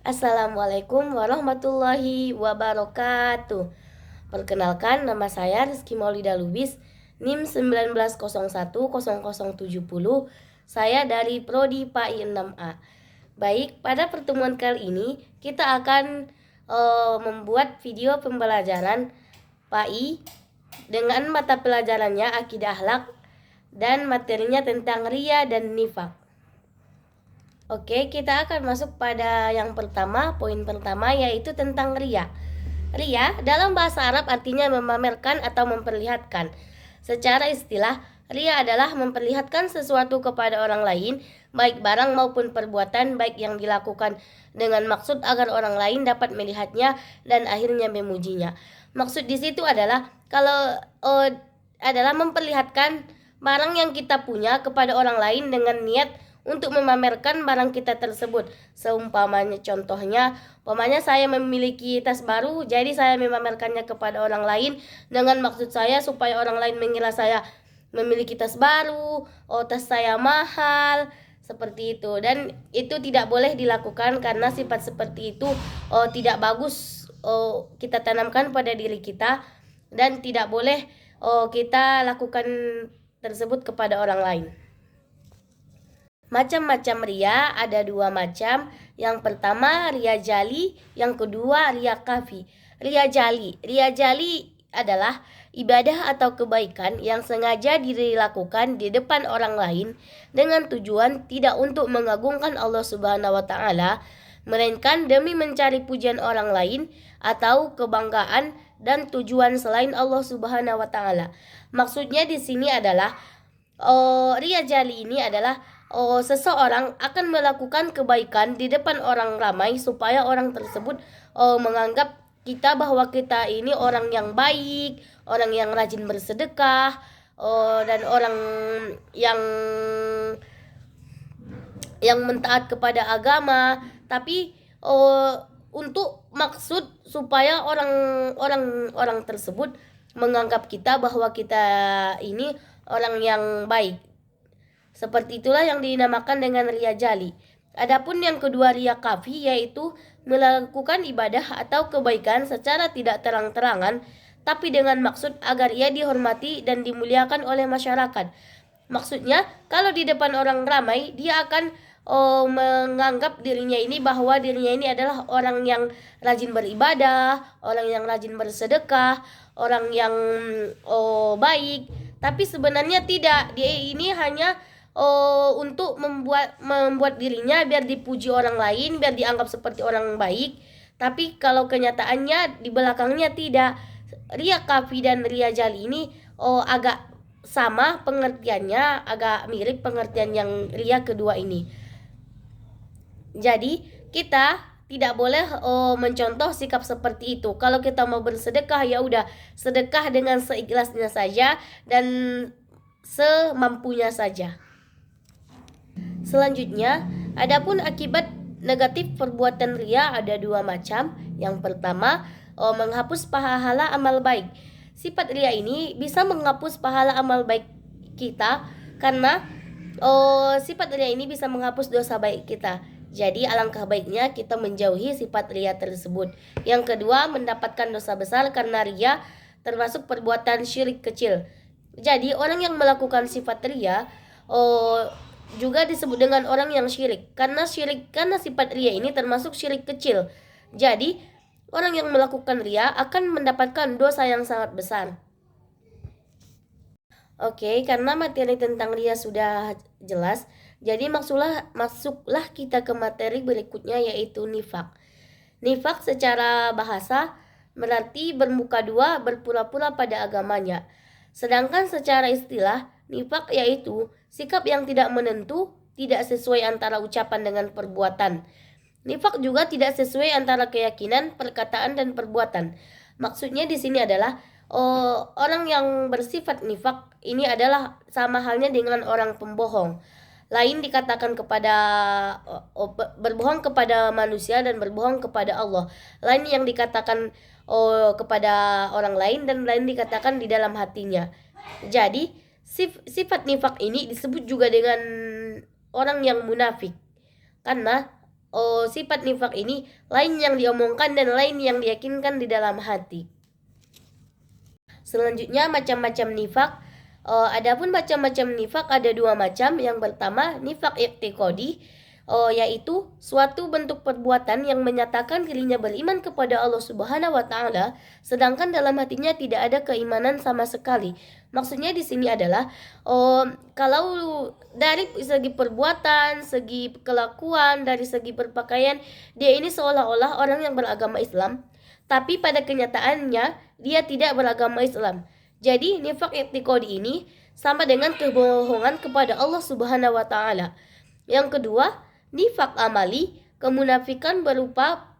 Assalamualaikum warahmatullahi wabarakatuh. Perkenalkan, nama saya Rizky Maulida Lubis, NIM 19010070. Saya dari Prodi PAI 6A. Baik, pada pertemuan kali ini kita akan membuat video pembelajaran PAI dengan mata pelajarannya akidah akhlak dan materinya tentang ria dan nifak. Oke, kita akan masuk pada yang pertama, poin pertama yaitu tentang ria. Ria dalam bahasa Arab artinya memamerkan atau memperlihatkan. Secara istilah, ria adalah memperlihatkan sesuatu kepada orang lain, baik barang maupun perbuatan, baik yang dilakukan dengan maksud agar orang lain dapat melihatnya dan akhirnya memujinya. Maksud di situ adalah adalah memperlihatkan barang yang kita punya kepada orang lain dengan niat untuk memamerkan barang kita tersebut. Seumpamanya umpamanya saya memiliki tas baru, jadi saya memamerkannya kepada orang lain dengan maksud saya supaya orang lain mengira saya memiliki tas baru, tas saya mahal, seperti itu. Dan itu tidak boleh dilakukan karena sifat seperti itu tidak bagus kita tanamkan pada diri kita, dan tidak boleh kita lakukan tersebut kepada orang lain. Macam-macam ria ada dua macam. Yang pertama ria jali, yang kedua ria kafi. Ria jali adalah ibadah atau kebaikan yang sengaja dilakukan di depan orang lain dengan tujuan tidak untuk mengagungkan Allah Subhanahu wa taala, melainkan demi mencari pujian orang lain atau kebanggaan dan tujuan selain Allah Subhanahu wa taala. Maksudnya di sini adalah ria jali ini adalah seseorang akan melakukan kebaikan di depan orang ramai supaya orang tersebut menganggap kita bahwa kita ini orang yang baik, orang yang rajin bersedekah, dan orang yang mentaat kepada agama. Tapi untuk maksud supaya orang tersebut menganggap kita bahwa kita ini orang yang baik. Seperti itulah yang dinamakan dengan ria jali. Adapun yang kedua ria kafi, yaitu melakukan ibadah atau kebaikan secara tidak terang-terangan, tapi dengan maksud agar ia dihormati dan dimuliakan oleh masyarakat. Maksudnya, kalau di depan orang ramai, dia akan menganggap dirinya ini bahwa dirinya ini adalah orang yang rajin beribadah, orang yang rajin bersedekah, orang yang baik. Tapi sebenarnya tidak, dia ini hanya untuk membuat dirinya biar dipuji orang lain, biar dianggap seperti orang baik. Tapi kalau kenyataannya di belakangnya tidak. Ria kafi dan ria jali ini agak sama pengertiannya, agak mirip pengertian yang ria kedua ini. Jadi kita tidak boleh mencontoh sikap seperti itu. Kalau kita mau bersedekah, ya udah sedekah dengan seikhlasnya saja dan semampunya saja. Selanjutnya, adapun akibat negatif perbuatan ria ada dua macam. Yang pertama, menghapus pahala amal baik. Sifat ria ini bisa menghapus pahala amal baik kita karena sifat ria ini bisa menghapus dosa baik kita. Jadi alangkah baiknya kita menjauhi sifat ria tersebut. Yang kedua, mendapatkan dosa besar karena ria termasuk perbuatan syirik kecil. Jadi orang yang melakukan sifat ria juga disebut dengan orang yang syirik karena sifat ria ini termasuk syirik kecil. Jadi orang yang melakukan ria akan mendapatkan dosa yang sangat besar. Oke, karena materi tentang ria sudah jelas, jadi masuklah kita ke materi berikutnya, yaitu nifak. Nifak secara bahasa berarti bermuka dua, berpura-pura pada agamanya. Sedangkan secara istilah, nifak yaitu sikap yang tidak menentu, tidak sesuai antara ucapan dengan perbuatan. Nifak juga tidak sesuai antara keyakinan, perkataan, dan perbuatan. Maksudnya di sini adalah orang yang bersifat nifak ini adalah sama halnya dengan orang pembohong. Lain dikatakan kepada berbohong kepada manusia dan berbohong kepada Allah. Lain yang dikatakan kepada orang lain dan lain dikatakan di dalam hatinya. Jadi sifat nifak ini disebut juga dengan orang yang munafik karena sifat nifak ini lain yang diomongkan dan lain yang diyakinkan di dalam hati. Selanjutnya macam-macam nifak. Adapun macam-macam nifak ada dua macam. Yang pertama nifak i'tiqadi, yaitu suatu bentuk perbuatan yang menyatakan dirinya beriman kepada Allah Subhanahu wa taala sedangkan dalam hatinya tidak ada keimanan sama sekali. Maksudnya di sini adalah kalau dari segi perbuatan, segi kelakuan, dari segi berpakaian, dia ini seolah-olah orang yang beragama Islam, tapi pada kenyataannya dia tidak beragama Islam. Jadi nifak i'tiqadi ini sama dengan kebohongan kepada Allah Subhanahu wa taala. Yang kedua, nifak amali, kemunafikan berupa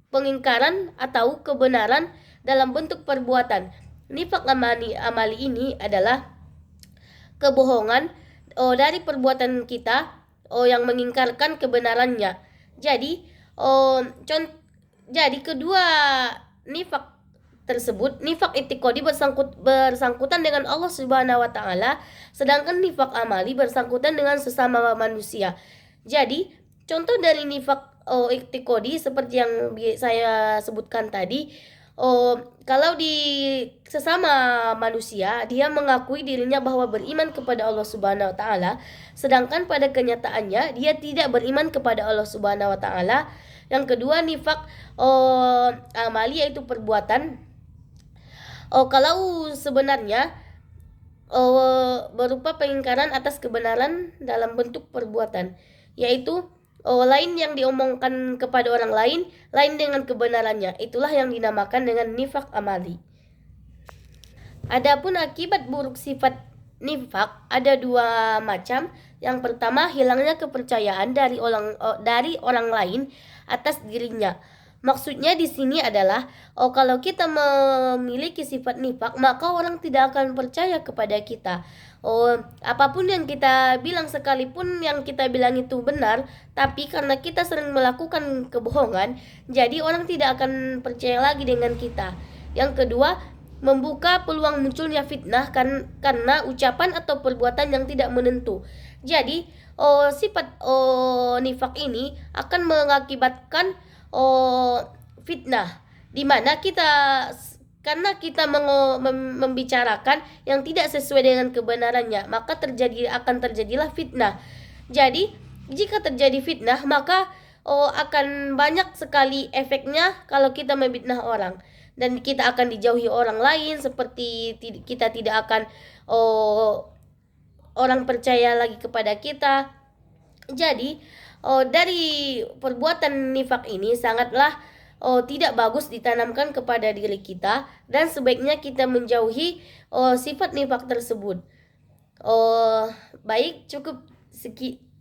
pengingkaran atau kebenaran dalam bentuk perbuatan. Nifak amali ini adalah kebohongan dari perbuatan kita yang mengingkarkan kebenarannya. Jadi kedua nifak tersebut, nifak i'tiqadi bersangkutan dengan Allah Subhanahu wa taala, sedangkan nifak amali bersangkutan dengan sesama manusia. Jadi, contoh dari nifak i'tiqadi seperti yang saya sebutkan tadi, kalau di sesama manusia dia mengakui dirinya bahwa beriman kepada Allah Subhanahu wa taala, sedangkan pada kenyataannya dia tidak beriman kepada Allah Subhanahu wa taala. Yang kedua nifak amali, yaitu perbuatan. Kalau sebenarnya berupa pengingkaran atas kebenaran dalam bentuk perbuatan, yaitu lain yang diomongkan kepada orang lain, lain dengan kebenarannya. Itulah yang dinamakan dengan nifak amali. Adapun akibat buruk sifat nifak ada dua macam. Yang pertama, hilangnya kepercayaan dari orang lain atas dirinya. Maksudnya di sini adalah kalau kita memiliki sifat nifak, maka orang tidak akan percaya kepada kita. Apapun yang kita bilang, sekalipun yang kita bilang itu benar, tapi karena kita sering melakukan kebohongan, jadi orang tidak akan percaya lagi dengan kita. Yang kedua, membuka peluang munculnya fitnah karena ucapan atau perbuatan yang tidak menentu. Jadi sifat nifak ini akan mengakibatkan fitnah, di mana karena kita membicarakan yang tidak sesuai dengan kebenarannya, maka akan terjadilah fitnah. Jadi jika terjadi fitnah, maka akan banyak sekali efeknya kalau kita memfitnah orang, dan kita akan dijauhi orang lain, seperti kita tidak akan orang percaya lagi kepada kita. Jadi dari perbuatan nifak ini sangatlah tidak bagus ditanamkan kepada diri kita, dan sebaiknya kita menjauhi sifat nifak tersebut. Baik,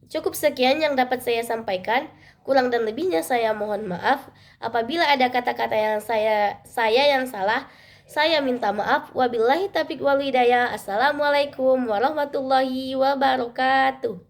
cukup sekian yang dapat saya sampaikan. Kurang dan lebihnya saya mohon maaf. Apabila ada kata-kata yang saya yang salah, saya minta maaf. Wabillahi taufiq wal hidayah. Assalamualaikum warahmatullahi wabarakatuh.